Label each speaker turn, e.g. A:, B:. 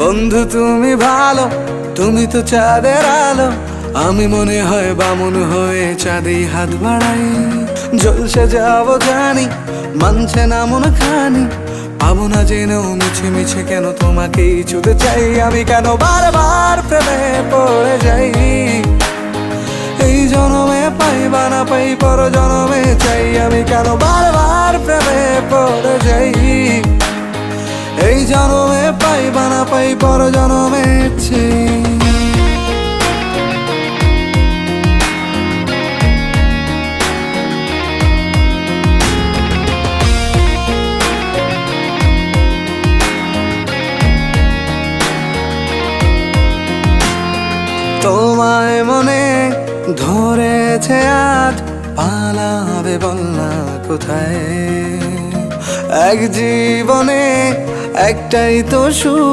A: বন্ধু তুমি ভালো, তুমি তো চাঁদের আলো, আমি মনে হয় বামুন হয়ে চাঁদে হাত বাড়াই। জলসে যাবো জানি, মানছে না মন খানি, পাবো না জেনেও মিছে মিছে কেন তোমাকেই ছুতে চাই। আমি কেন বারবার প্রেমে পড়ে যাই, এই জনমে পাই বা না পাই পর জনমে চাই। আমি কেন বারবার প্রেমে পড়ে যাই, এই জনমে পাই বা না পাই পর জনমে চাই। তোমায় মনে ধরেছে আজ, পালাবে বল না কোথায়। এক জীবনে একটাই তো সুখ,